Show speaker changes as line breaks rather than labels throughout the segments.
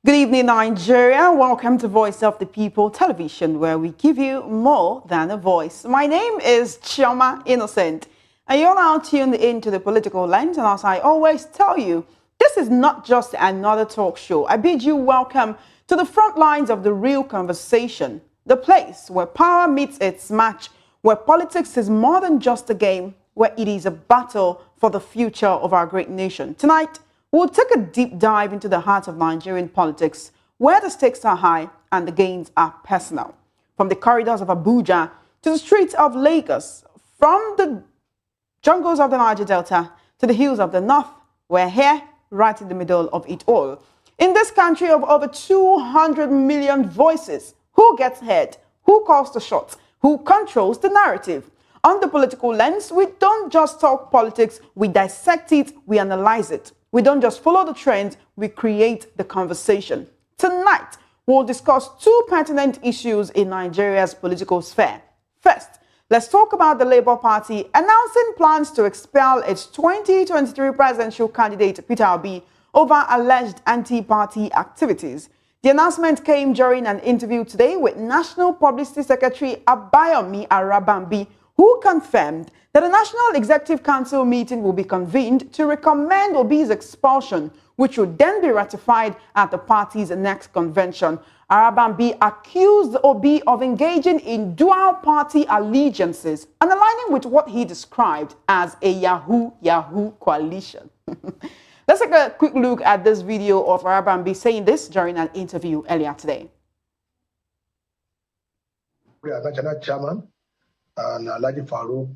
Good evening, Nigeria. Welcome to Voice of the People Television, where we give you more than a voice. My name is Chioma Innocent, and you're now tuned into the political lens. And as I always tell you, this is not just another talk show. I bid you welcome to the front lines of the real conversation, the place where power meets its match, where politics is more than just a game, where it is a battle for the future of our great nation. Tonight, we'll take a deep dive into the heart of Nigerian politics, where the stakes are high and the gains are personal. From the corridors of Abuja to the streets of Lagos, from the jungles of the Niger Delta to the hills of the North, we're here right in the middle of it all. In this country of over 200 million voices, who gets heard? Who calls the shots? Who controls the narrative? On the political lens, we don't just talk politics, we dissect it, we analyze it. We don't just follow the trends, we create the conversation. Tonight, we'll discuss two pertinent issues in Nigeria's political sphere. First, let's talk about the Labour Party announcing plans to expel its 2023 presidential candidate, Peter Obi, over alleged anti-party activities. The announcement came during an interview today with National Publicity Secretary Abayomi Arabambi, who confirmed that a National Executive Council meeting will be convened to recommend Obi's expulsion, which would then be ratified at the party's next convention. Arabambi accused Obi of engaging in dual-party allegiances and aligning with what he described as a Yahoo coalition. Let's take a quick look at this video of Arabambi saying this during an interview earlier today.
We are national chairman and Alhaji Farouk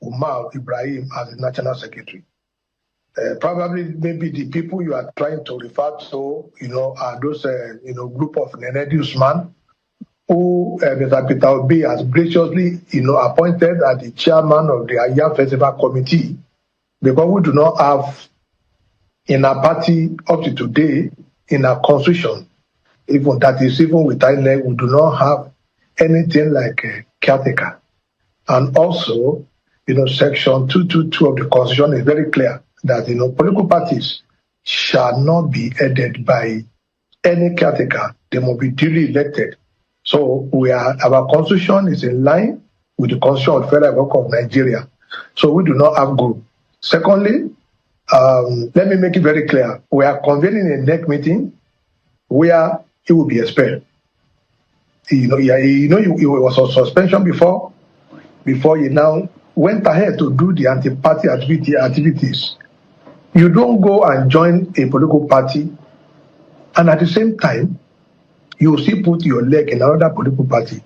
Umar Ibrahim as the national secretary. Probably maybe the people you are trying to refer to, are those, group of Nenedius man who Mr. Peter Obi has graciously, appointed as the chairman of the Aya Festival Committee, because we do not have in our party up to today, in our constitution, even with INEC, we do not have anything like a caretaker. And also, Section 222 of the Constitution is very clear that, political parties shall not be headed by any caretaker. They must be duly elected. So our Constitution is in line with the Constitution of the Federal Republic of Nigeria. So we do not have group. Secondly, let me make it very clear. We are convening a NEC meeting where he will be expelled. He was on suspension before he now went ahead to do the anti-party activities. You don't go and join a political party, and at the same time, you still put your leg in another political party.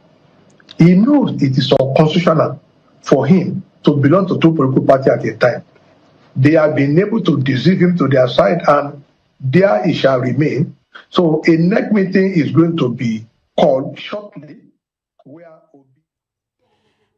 He knows it is unconstitutional for him to belong to two political parties at a time. They have been able to deceive him to their side, and there he shall remain. So a NEC meeting is going to be called shortly, where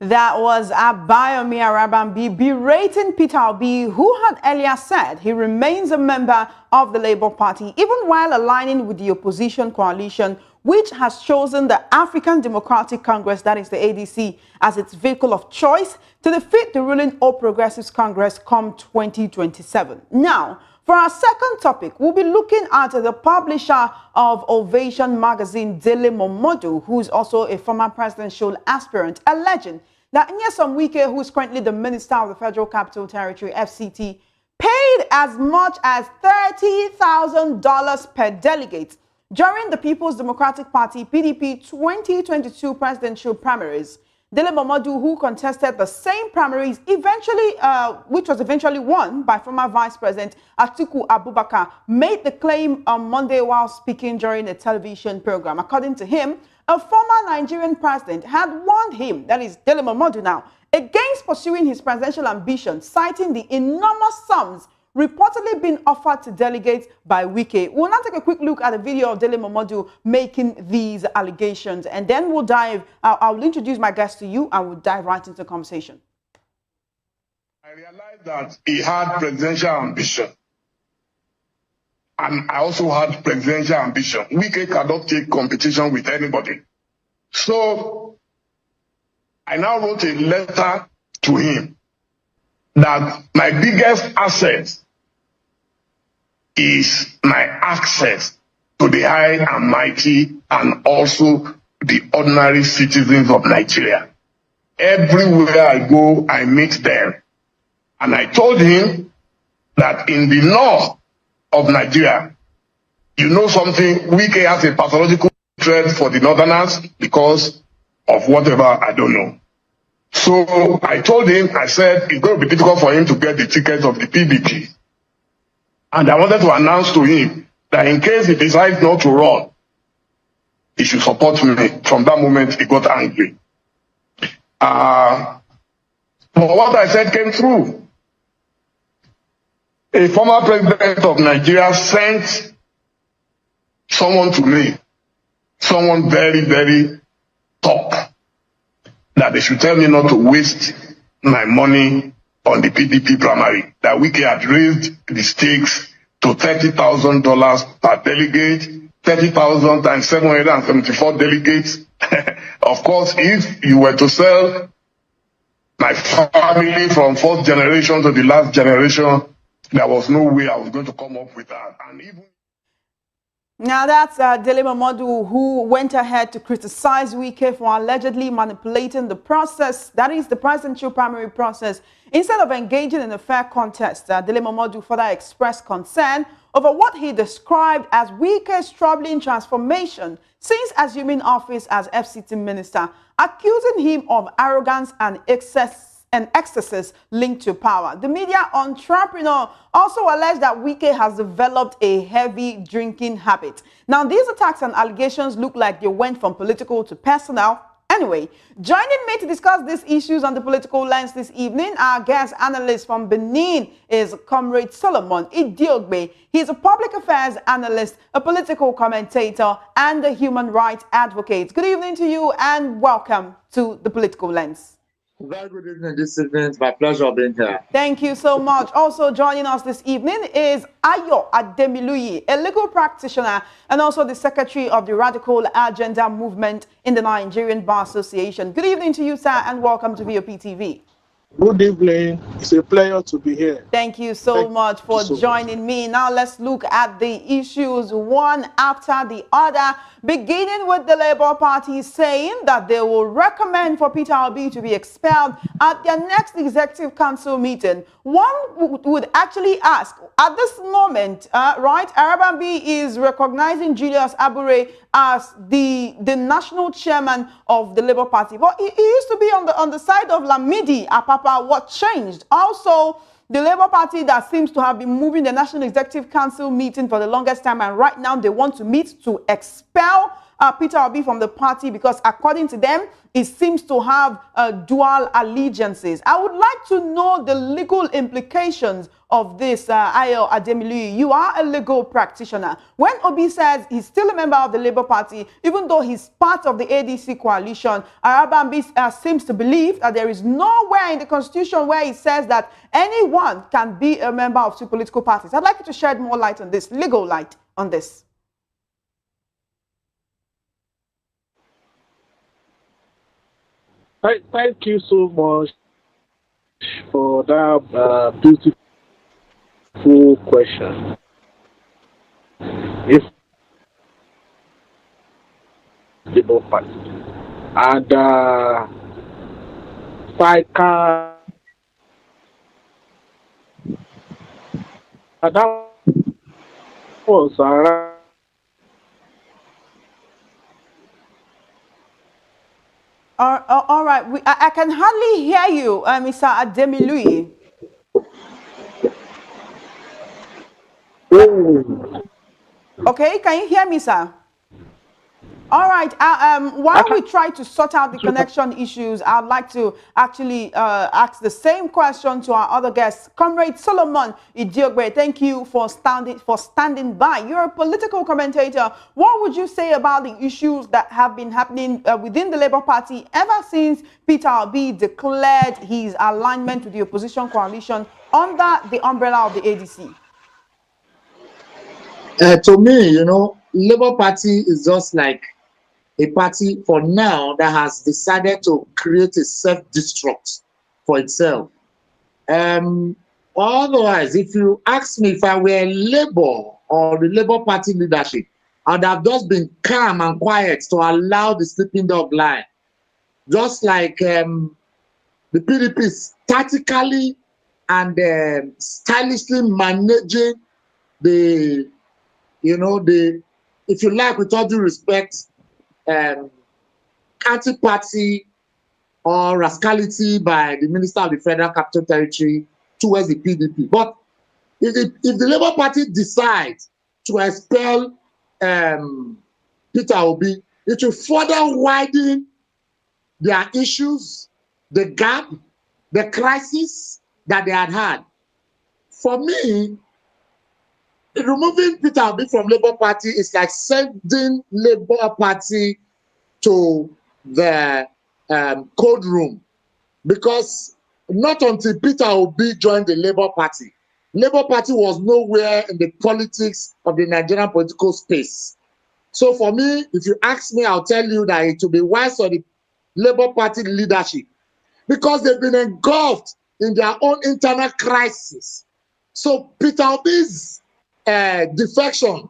that was Abayomi Arabambi berating Peter Obi, who had earlier said he remains a member of the Labour Party, even while aligning with the opposition coalition, which has chosen the African Democratic Congress, that is the ADC, as its vehicle of choice to defeat the ruling All Progressives Congress come 2027. Now, for our second topic, we'll be looking at the publisher of Ovation magazine, Dele Momodu, who is also a former presidential aspirant, alleging that Nyesom Wike, who is currently the Minister of the Federal Capital Territory, FCT, paid as much as $30,000 per delegate during the People's Democratic Party, PDP 2022 presidential primaries. Dele Momodu, who contested the same primaries, which was eventually won by former Vice President Atiku Abubakar, made the claim on Monday while speaking during a television program. According to him, a former Nigerian president had warned him, that is Dele Momodu now, against pursuing his presidential ambition, citing the enormous sums reportedly being offered to delegates by Wike. We'll now take a quick look at a video of Dele Momodu making these allegations, and then we'll I'll introduce my guest to you and we'll dive right into the conversation.
I realized that he had presidential ambition. And I also had presidential ambition. Wike cannot take competition with anybody. So I now wrote a letter to him that my biggest asset is my access to the high and mighty and also the ordinary citizens of Nigeria. Everywhere I go, I meet them. And I told him that in the north of Nigeria, you know something, Wike has a pathological hatred for the northerners because of whatever, I don't know. So I told him, I said, it's going to be difficult for him to get the ticket of the PDP. And I wanted to announce to him that in case he decides not to run, he should support me. From that moment, he got angry. But what I said came true. A former president of Nigeria sent someone to me, someone very, very top, that they should tell me not to waste my money on the PDP primary, that Wike had raised the stakes to $30,000 per delegate, 30,000 times 774 delegates. Of course, if you were to sell my family from fourth generation to the last generation, there was no way I was going to come up with that. And even
now that's Dele Momodu, who went ahead to criticize Wike for allegedly manipulating the process, that is the presidential primary process. Instead of engaging in a fair contest, Dele Momodu further expressed concern over what he described as Wike's troubling transformation since assuming office as FCT minister, accusing him of arrogance and excesses linked to power. The media entrepreneur also alleged that Wike has developed a heavy drinking habit. Now, these attacks and allegations look like they went from political to personal. Anyway, joining me to discuss these issues on the political lens this evening, our guest analyst from Benin is Comrade Solomon Idiogbe. He's a public affairs analyst, a political commentator, and a human rights advocate. Good evening to you and welcome to the political lens.
Very good evening this evening. It's my pleasure being here.
Thank you so much. Also joining us this evening is Ayo Ademiluyi, a legal practitioner and also the secretary of the Radical Agenda Movement in the Nigerian Bar Association. Good evening to you, sir, and welcome to VOP TV.
Good evening. It's a pleasure to be here.
Thank you so much for joining me. Now let's look at the issues one after the other, beginning with the Labour Party saying that they will recommend for Peter Obi to be expelled at their next Executive Council meeting. One would actually ask, at this moment, right, Arabambi is recognizing Julius Abure as the national chairman of the Labour Party. But he used to be on the side of Lamidi Apapa. What changed? Also, the Labour Party that seems to have been moving the National Executive Council meeting for the longest time, and right now they want to meet to expel Peter Obi from the party because, according to them, it seems to have dual allegiances. I would like to know the legal implications of this, Ayo Ademiluyi. You are a legal practitioner. When Obi says he's still a member of the Labour Party, even though he's part of the ADC coalition, Arabambi seems to believe that there is nowhere in the Constitution where it says that anyone can be a member of two political parties. I'd like you to shed more light on this, legal light on this.
Thank you so much for that beautiful question. If the both parties and that was around.
All right, I can hardly hear you, Mr. Ademiluyi. Okay, can you hear me, sir? All right. While we try to sort out the connection issues, I'd like to actually ask the same question to our other guests. Comrade Solomon Idiogbe, thank you for standing by. You're a political commentator. What would you say about the issues that have been happening within the Labour Party ever since Peter Obi declared his alignment with the opposition coalition under the umbrella of the ADC?
To me, you know, Labour Party is just like a party for now that has decided to create a self-destruct for itself. Otherwise, if you ask me if I were Labour or the Labour Party leadership, I would have just been calm and quiet to allow the sleeping dog lie. Just like the PDP is tactically and stylishly managing the, if you like, with all due respect, anti-party or rascality by the Minister of the Federal Capital Territory towards the PDP. But if the Labour Party decides to expel Peter Obi, it will further widen their issues, the gap, the crisis that they had. For me, removing Peter Obi from Labour Party is like sending Labour Party to the cold room, because not until Peter Obi joined the Labour Party was nowhere in the politics of the Nigerian political space. So for me, if you ask me, I'll tell you that it will be wise for the Labour Party leadership, because they've been engulfed in their own internal crisis. So Peter Obi's defection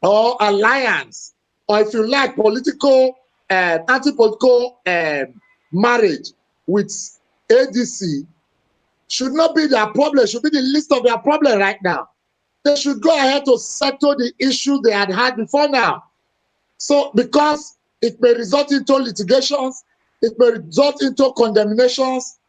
or alliance, or if you like, political, anti-political marriage with ADC should not be their problem, should be the least of their problem right now. They should go ahead to settle the issues they had before now. So, because it may result into litigations, it may result into condemnations,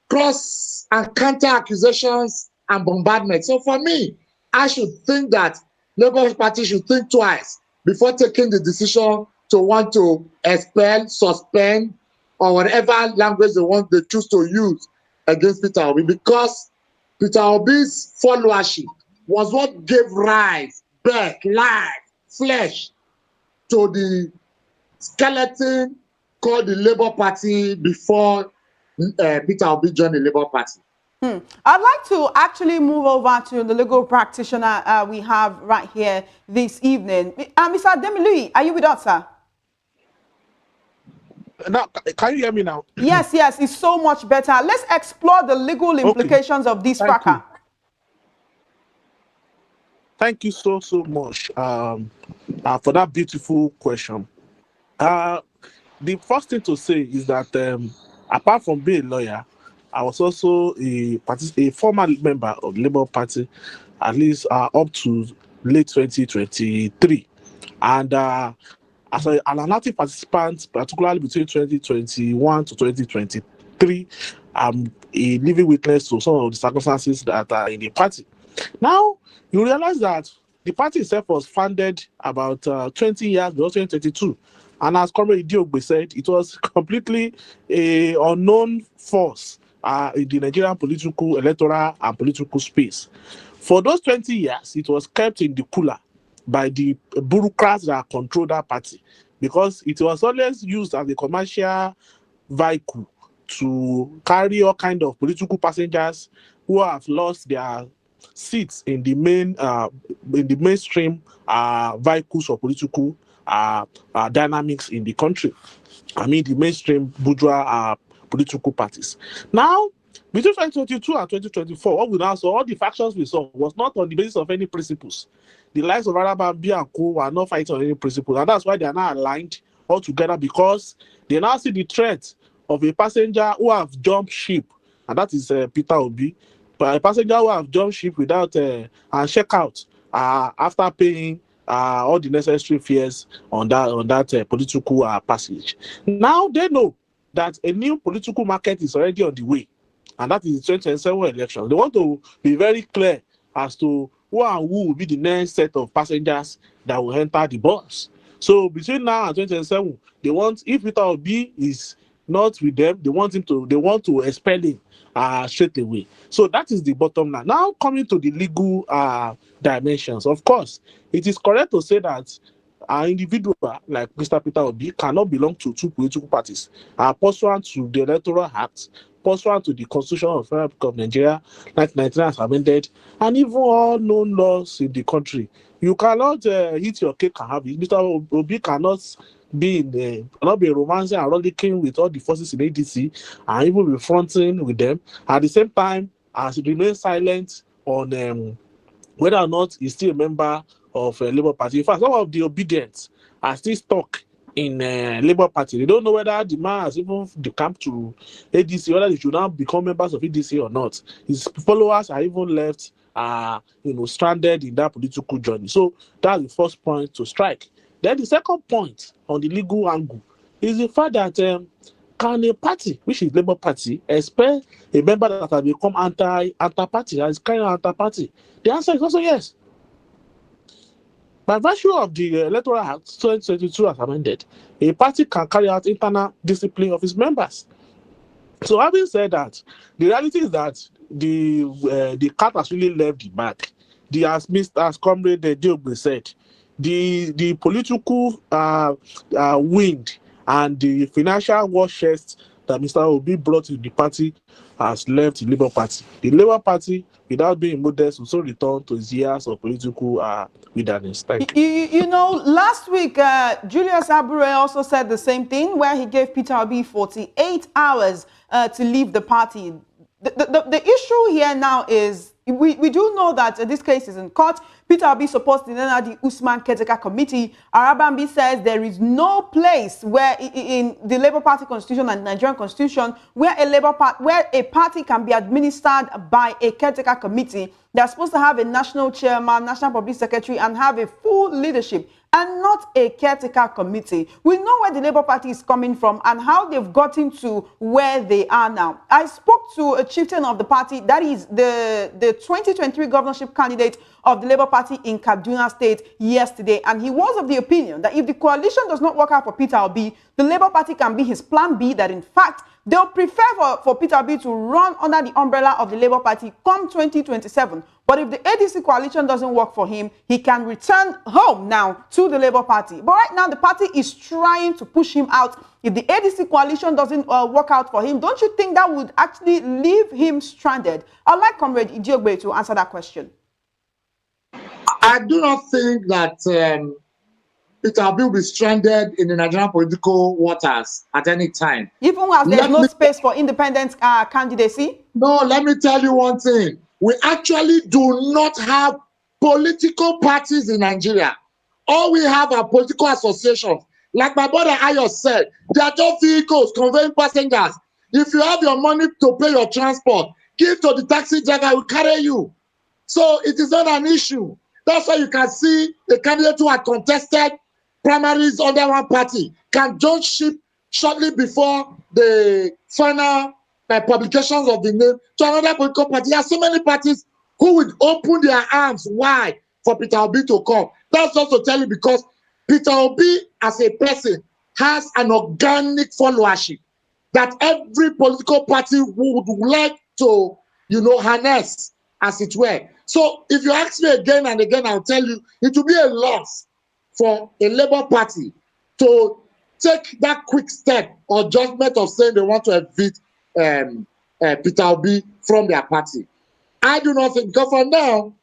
cross and counter accusations and bombardment. So for me, I should think that Labour Party should think twice before taking the decision to want to expel, suspend, or whatever language they choose to use against Peter Obi, because Peter Obi's followership was what gave rise, birth, life, flesh to the skeleton called the Labour Party before Peter Obi joined the Labour Party.
I'd like to actually move over to the legal practitioner we have right here this evening. Mr. Dele, are you with us, sir?
Now, can you hear me now?
Yes, it's so much better. Let's explore the legal implications of this fracas.
Thank you so much for that beautiful question. The first thing to say is that apart from being a lawyer, I was also a former member of the Labour Party, at least up to late 2023. And as an active participant, particularly between 2021 to 2023, I'm a living witness to some of the circumstances that are in the party. Now, you realize that the party itself was founded about 20 years before 2022. And as Comrade Diogbe said, it was completely an unknown force in the Nigerian political, electoral, and political space. For those 20 years, it was kept in the cooler by the bureaucrats that control that party, because it was always used as a commercial vehicle to carry all kind of political passengers who have lost their seats in the mainstream vehicles of political dynamics in the country. I mean, the mainstream bourgeois political parties. Now, between 2022 and 2024, what we now saw, all the factions we saw was not on the basis of any principles. The likes of Arabambi and Co were not fighting on any principles, and that's why they are now aligned all together, because they now see the threat of a passenger who have jumped ship, and that is Peter Obi, but a passenger who have jumped ship without and check out after paying all the necessary fares on that political passage. Now they know that a new political market is already on the way, and that is the 2027 election. They want to be very clear as to who and who will be the next set of passengers that will enter the bus. So between now and 2027, they want, if Peter Obi is not with them, they want to expel him straight away. So that is the bottom line. Now coming to the legal dimensions, of course, it is correct to say that an individual like Mr. Peter Obi cannot belong to two political parties. Pursuant to the Electoral Act, pursuant to the Constitution of the Federal Republic of Nigeria, 1999 as amended, and even all known laws in the country, you cannot eat your cake and have it. Mr. Obi cannot be romancing and rollicking with all the forces in ADC and even be fronting with them. At the same time, as he remains silent on whether or not he's still a member of Labour Party. In fact, some of the obedience are still stuck in Labour Party. They don't know whether the man has even decamped to ADC, whether they should now become members of ADC or not. His followers are even left, stranded in that political journey. So that's the first point to strike. Then the second point on the legal angle is the fact that can a party, which is Labour Party, expel a member that has become anti-party, that is kind of anti-party? The answer is also yes. By virtue of the Electoral Act 2022 as amended, a party can carry out internal discipline of its members. So having said that, the reality is that the cat has really left the bag. As Comrade Dele said, the political wind and the financial war chest that Mr. Obi brought to the party has left the Labour Party. The Labour Party, without being modest, will soon return to its years of political wilderness. Thank you.
You know, last week, Julius Abure also said the same thing, where he gave Peter Obi 48 hours to leave the party. The issue here now is we do know that this case is in court. Peter Obi supports the Nana Usman Caretaker Committee. Arabambi says there is no place where in the Labour Party constitution and Nigerian constitution where a party can be administered by a caretaker committee. They're supposed to have a national chairman, national public secretary, and have a full leadership, and not a caretaker committee. We know where the Labour Party is coming from and how they've gotten to where they are now. I spoke to a chieftain of the party, that is the 2023 governorship candidate of the Labour Party in Kaduna State yesterday, and he was of the opinion that if the coalition does not work out for Peter Obi, the Labour Party can be his plan B, that in fact, they'll prefer for Peter Obi to run under the umbrella of the Labour Party come 2027. But if the ADC coalition doesn't work for him, he can return home now to the Labour Party. But right now, the party is trying to push him out. If the ADC coalition doesn't work out for him, don't you think that would actually leave him stranded? I'd like Comrade Idiogbe to answer that question.
I do not think that Peter Obi will be stranded in the Nigerian political waters at any time.
Even as there's no space for independent candidacy?
No, let me tell you one thing. We actually do not have political parties in Nigeria. All we have are political associations. Like my brother Ayo said, they are just vehicles conveying passengers. If you have your money to pay your transport, give to the taxi driver, will carry you. So it is not an issue. That's why you can see the candidate who had contested primaries under one party can jump ship shortly before the final publications of the name to another political party. There are so many parties who would open their arms wide for Peter Obi to come. That's also tell you because Peter Obi as a person has an organic followership that every political party would like to, harness, as it were. So if you ask me again and again, I'll tell you, it will be a loss for a Labour Party to take that quick step or judgment of saying they want to evict Peter Obi from their party. I do not think, because for now,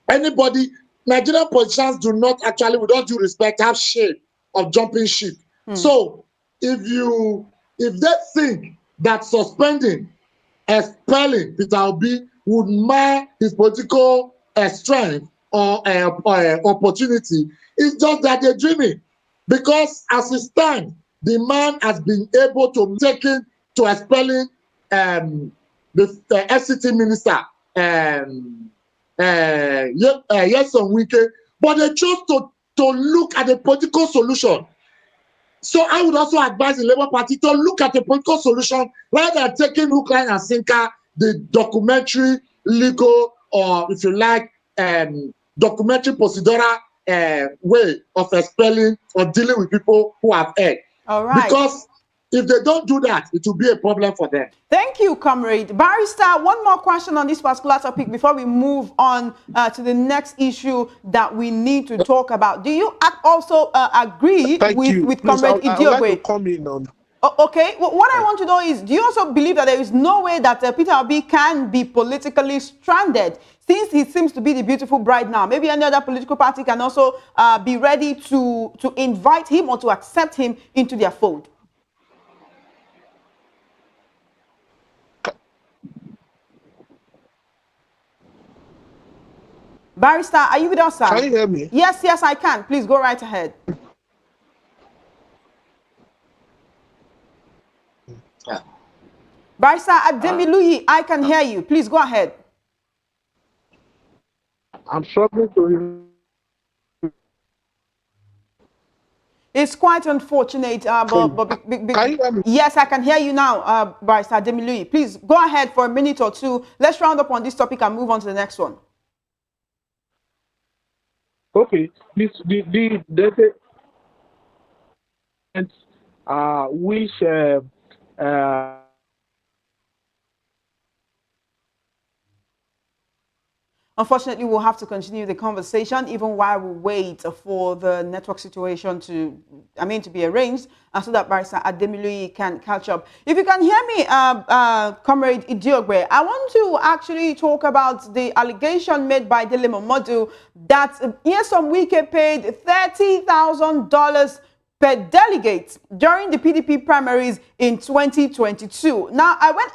Nigerian politicians do not actually, with all due respect, have shame of jumping ship. So if they think that suspending, expelling Peter Obi would mar his political strength or opportunity, it's just that they're dreaming. Because as it stands, the man has been able to take it to expelling the FCT minister, Wike, but they chose to look at the political solution. So I would also advise the Labour Party to look at the political solution rather than taking hook, line, and sinker the documentary, legal, or if you like, documentary procedural way of expelling or dealing with people who have erred.
All right.
Because if they don't do that, it will be a problem for them.
Thank you, Comrade. Barrister, one more question on this particular topic before we move on to the next issue that we need to talk about. Do you also agree with Comrade Idiogbe?
I would like to come in on...
Okay, well, what I want to know is, do you also believe that there is no way that Peter Obi can be politically stranded, since he seems to be the beautiful bride now? Maybe any other political party can also be ready to invite him or to accept him into their fold. Barrister, are you with us, sir?
Can you hear me?
Yes, yes, I can. Please go right ahead. Barrister Ademiluyi, I can hear you. Please go ahead.
I'm struggling to.
It's quite unfortunate,
Can you hear me?
yes, I can hear you now, Barrister Ademiluyi. Please go ahead for a minute or two. Let's round up on this topic and move on to the next one.
Okay, this which
Unfortunately, we'll have to continue the conversation even while we wait for the network situation to be arranged, so that Barrister Ademiluyi can catch up. If you can hear me, Comrade Idiogbe, I want to actually talk about the allegation made by Dele Momodu that Nyesom Wike paid $30,000 per delegate during the PDP primaries in 2022. Now, I went...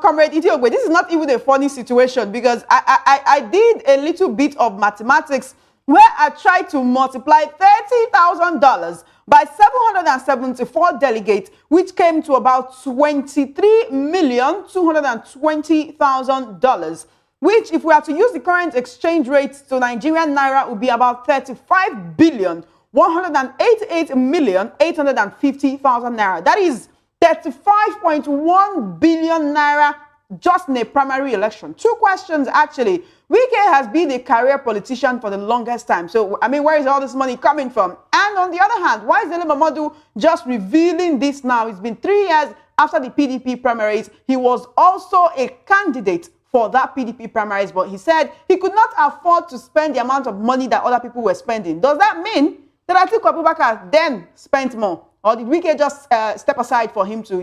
Comrade Idiogbe, this is not even a funny situation, because I did a little bit of mathematics where I tried to multiply $30,000 by 774 delegates, which came to about $23,220,000, which, if we are to use the current exchange rate to Nigerian naira, would be about 35,188,850,000 naira. That is 35.1 billion naira just in a primary election. Two questions, actually. Wike has been a career politician for the longest time. So, where is all this money coming from? And on the other hand, why is Dele Momodu just revealing this now? It's been 3 years after the PDP primaries. He was also a candidate for that PDP primaries, but he said he could not afford to spend the amount of money that other people were spending. Does that mean that Atiku Abubakar then spent more? Or did Wike just step aside for him to,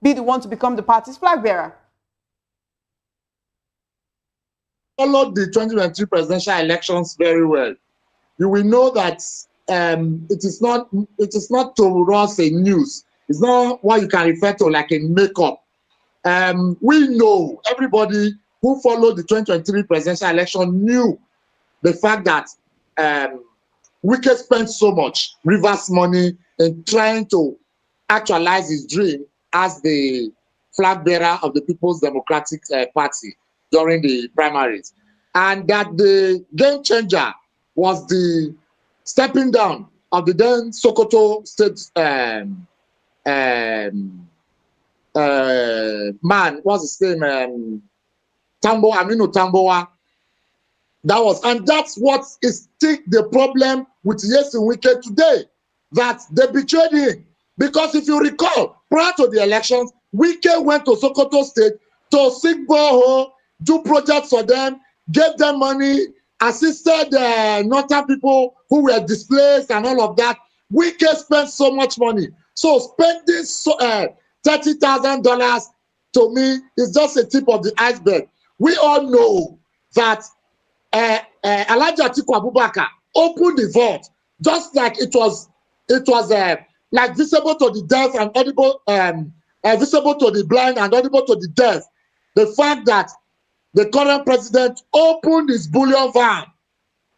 be the one to become the party's flag bearer?
Followed the 2023 presidential elections very well. You will know that it is not to us a news. It's not what you can refer to like a makeup. We know, everybody who followed the 2023 presidential election knew the fact that Wike spent so much Rivers money in trying to actualize his dream as the flag bearer of the People's Democratic Party during the primaries. And that the game changer was the stepping down of the then Sokoto State man, what's his name? Aminu Tambowa. And that's what is still the problem with Nyesom Wike today, that they betrayed him. Because if you recall, prior to the elections, Wike went to Sokoto State to seek borehole, do projects for them, gave them money, assisted northern people who were displaced and all of that. Wike spent so much money. So spending $30,000 to me is just a tip of the iceberg. We all know that Alleges Atiku Abubakar opened the vault, just like it was like visible to the deaf and audible, visible to the blind and audible to the deaf. The fact that the current president opened his bullion van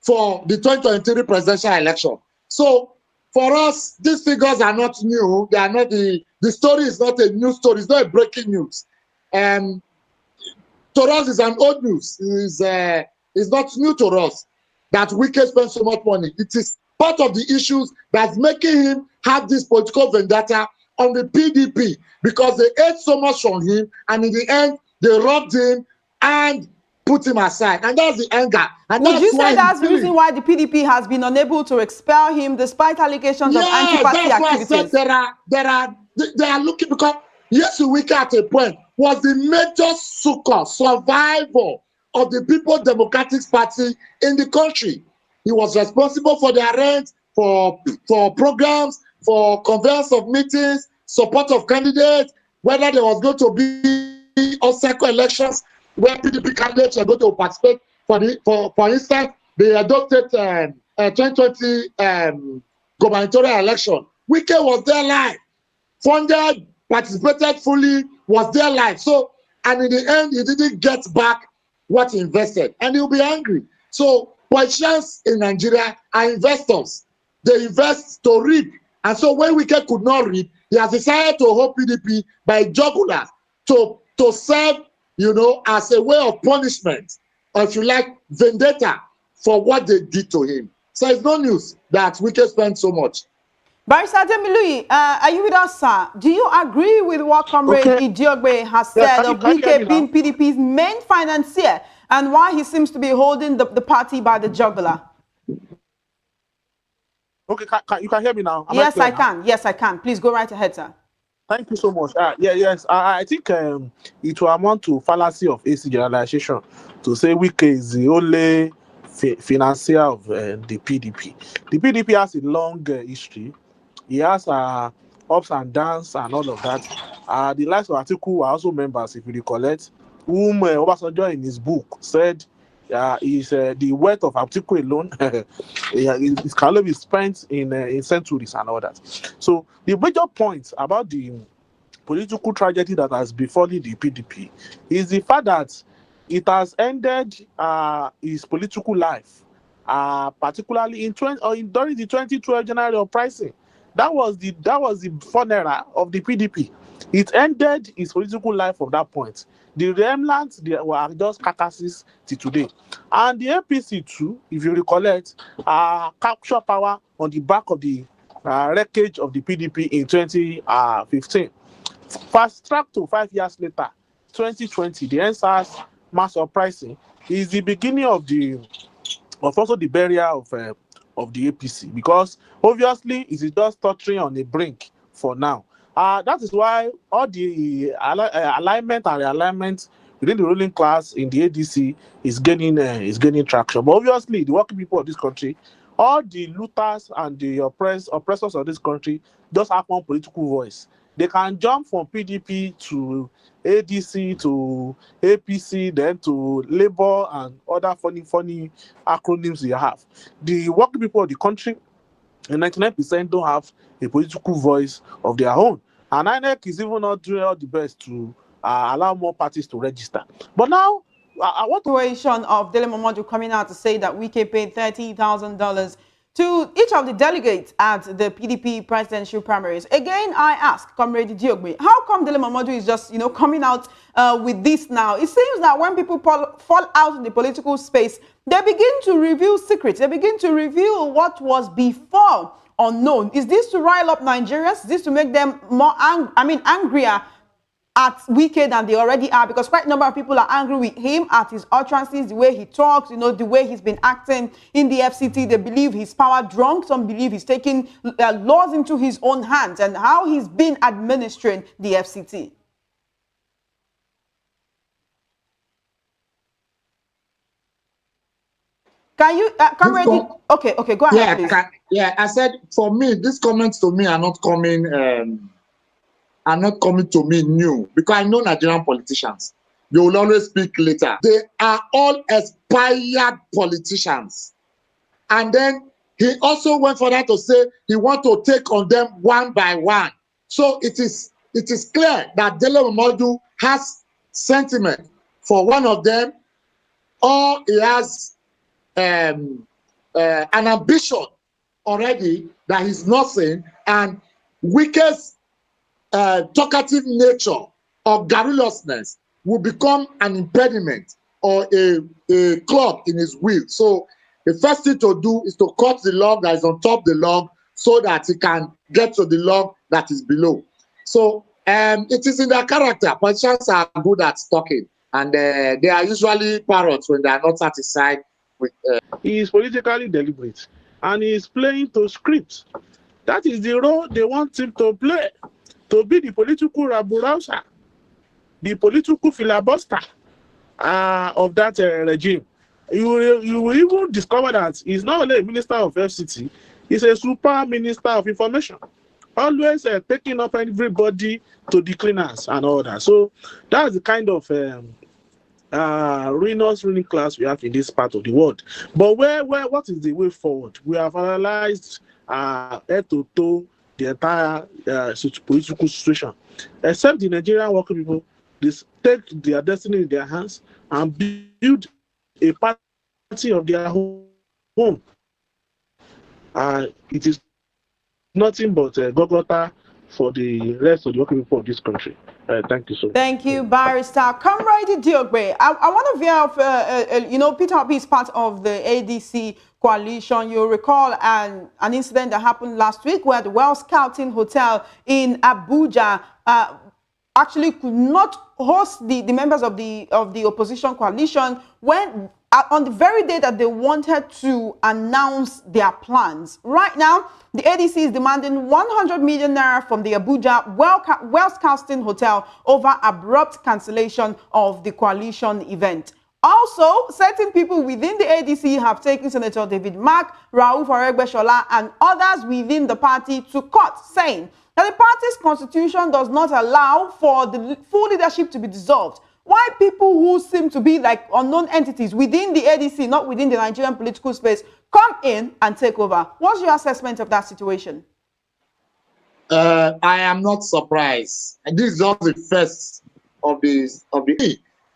for the 2023 presidential election. So for us, these figures are not new. They are not the story is not a new story. It's not a breaking news. To us, it's an old news. It's not new to us that Wike spent so much money. It is part of the issues that's making him have this political vendetta on the PDP, because they ate so much from him, and in the end, they robbed him and put him aside. And that's the anger. And
would you say that's the reason why the PDP has been unable to expel him despite allegations of anti-party activities?
That's why I said they are looking, because Nyesom Wike at a point was the major survivor of the People's Democratic Party in the country. He was responsible for their rent, for programs, for conveyance of meetings, support of candidates, whether there was going to be off-cycle elections where PDP candidates are going to participate. For instance, they adopted 2020 gubernatorial election. Wike was there live, funded, participated fully, was there live. So, and in the end, he didn't get back what he invested, and he'll be angry. So politicians in Nigeria are investors. They invest to reap. And so when Wike could not reap, he has decided to hold PDP by jugular to serve, as a way of punishment, or if you like, vendetta for what they did to him. So it's no news that Wike spent so much.
Barrister Demilui, are you with us, sir? Do you agree with what Comrade Idiogbe has said of Wike being PDP's main financier and why he seems to be holding the party by the jugular?
Okay, you can hear me now?
Yes, I can. Yes, I can. Please go right ahead, sir.
Thank you so much. Yes, I think it will amount to fallacy of AC generalization to say Wike is the only financier of the PDP. The PDP has a long history. He has ups and downs and all of that. The likes of Atiku are also members, if you recollect, whom Obasanjo in his book said is the wealth of Atiku alone it can only be spent in centuries and all that. So the major point about the political tragedy that has befallen the PDP is the fact that it has ended his political life, particularly during the 2012 general uprising. That was the funeral of the PDP. It ended his political life from that point. The remnants were just carcasses till today. And the APC too, if you recollect, captured power on the back of the wreckage of the PDP in 2015. Fast track to 5 years later, 2020, the NSAS mass uprising is the beginning of also the burial of the APC, because obviously it is just touching on the brink for now. That is why all the alignment and realignment within the ruling class in the ADC is gaining traction. But obviously, the working people of this country, all the looters and the oppressors of this country, just have one political voice. They can jump from PDP to ADC to APC, then to Labour and other funny acronyms they have. The working people of the country, 99% don't have a political voice of their own. And INEC is even not doing all the best to allow more parties to register. But now, I want to...
Situation of Dele Momodu coming out to say that Wike paid $30,000 to each of the delegates at the PDP presidential primaries. Again, I ask Comrade Idiogbe, how come Dele Momodu is just, coming out with this now? It seems that when people fall out in the political space, they begin to reveal secrets. They begin to reveal what was before unknown. Is this to rile up Nigerians? Is this to make them more angrier at Wike than they already are? Because quite a number of people are angry with him at his utterances, the way he talks, the way he's been acting in the FCT. They believe he's power drunk. Some believe he's taking laws into his own hands, and how he's been administering the FCT. Can you, okay, go ahead, please.
I said, for me, these comments to me are not coming to me new, because I know Nigerian politicians. They will always speak later. They are all expired politicians. And then he also went further to say he wants to take on them one by one. So it is clear that Dele Momodu has sentiment for one of them, or he has an ambition already that he's not saying, and Wike's talkative nature or garrulousness will become an impediment or a clog in his will. So the first thing to do is to cut the log that is on top of the log so that he can get to the log that is below. So it is in their character. Politicians are good at talking, and they are usually parrots when they are not satisfied with.
He is politically deliberate, and he is playing to script. That is the role they want him to play, to be the political rabble-rouser, the political filibuster of that regime. You will even discover that he's not only a minister of FCT, he's a super minister of information, always taking up everybody to the cleaners and all that. So that's the kind of ruinous ruling class we have in this part of the world. But what is the way forward? We have analyzed head to toe the entire political situation, except the Nigerian working people. they take their destiny in their hands and build a party of their own. It is nothing but Gogota for the rest of the working people of this country. Thank you so much.
Thank you, Barrister. Comrade Diogbe, I want to veer off, you know, Peter Obi is part of the ADC coalition. You'll recall an incident that happened last week where the Well Scouting Hotel in Abuja actually could not host the members of the opposition coalition when on the very day that they wanted to announce their plans. Right now, the ADC is demanding 100 million naira from the Abuja Well Scouting Hotel over abrupt cancellation of the coalition event. Also, certain people within the ADC have taken Senator David Mark, Rauf Aregbesola, and others within the party to court, saying that the party's constitution does not allow for the full leadership to be dissolved. Why people who seem to be like unknown entities within the ADC, not within the Nigerian political space, come in and take over? What's your assessment of that situation?
I am not surprised. And this is just the first of the.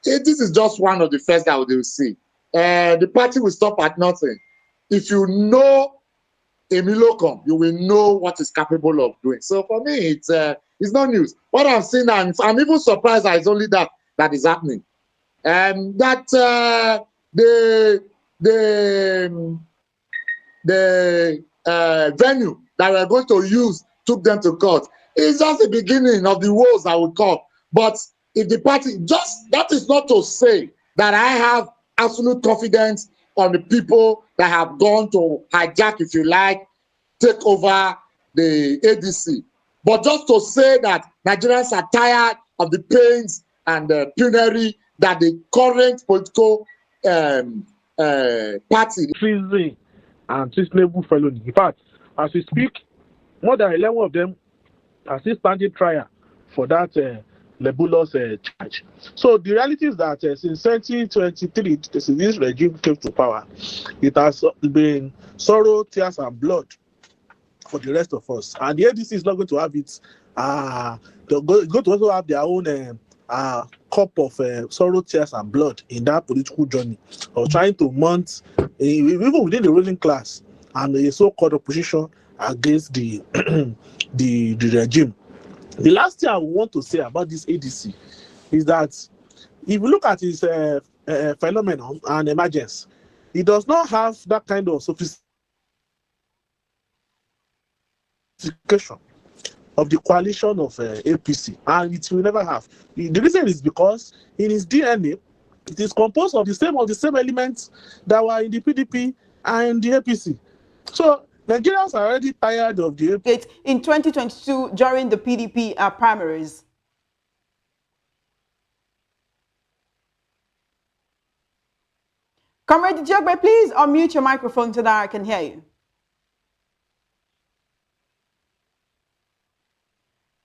This is just one of the first that we will see. The party will stop at nothing. If you know Emilocom, you will know what is capable of doing. So for me, it's no news. What I've seen, I'm even surprised that it's only that is happening. That the venue that we're going to use took them to court. It's just the beginning of the woes that will come. But if the party, just that is not to say that I have absolute confidence on the people that have gone to hijack, if you like, take over the ADC. But just to say that Nigerians are tired of the pains and the penury that the current political party.
Treason and treasonable felony. In fact, as we speak, more than 11 of them are still standing trial for that nebulous charge. So the reality is that since 2023, since this regime came to power, it has been sorrow, tears, and blood for the rest of us. And the ADC is not going to have it. They're going to also have their own cup of sorrow, tears, and blood in that political journey of trying to mount, even within the ruling class and the so-called opposition against the the regime. The last thing I want to say about this ADC is that if you look at its phenomenon and emergence, it does not have that kind of sophistication of the coalition of APC, and it will never have. The reason is because in its DNA, it is composed of the same elements that were in the PDP and the APC. So Nigerians are already tired of the APC.
In 2022, during the PDP primaries. Comrade Diogbe, please unmute your microphone so that I can hear you.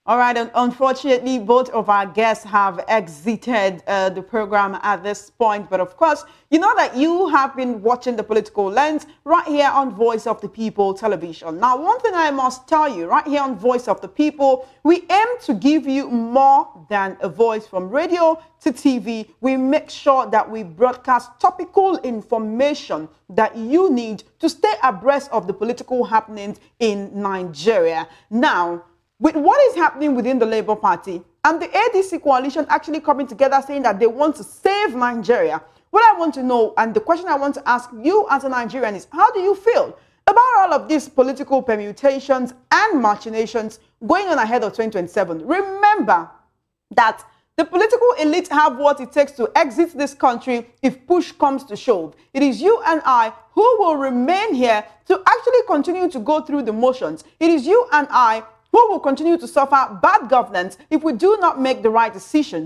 All right, unfortunately, both of our guests have exited the program at this point. But of course, you know that you have been watching The Political Lens right here on Voice of the People television. Now, one thing I must tell you, right here on Voice of the People, we aim to give you more than a voice. From radio to TV. We make sure that we broadcast topical information that you need to stay abreast of the political happenings in Nigeria. Now, with what is happening within the Labour Party and the ADC coalition actually coming together saying that they want to save Nigeria, what I want to know, and the question I want to ask you as a Nigerian, is how do you feel about all of these political permutations and machinations going on ahead of 2027? Remember that the political elite have what it takes to exit this country if push comes to shove. It is you and I who will remain here to actually continue to go through the motions. It is you and I who will continue to suffer bad governance if we do not make the right decisions.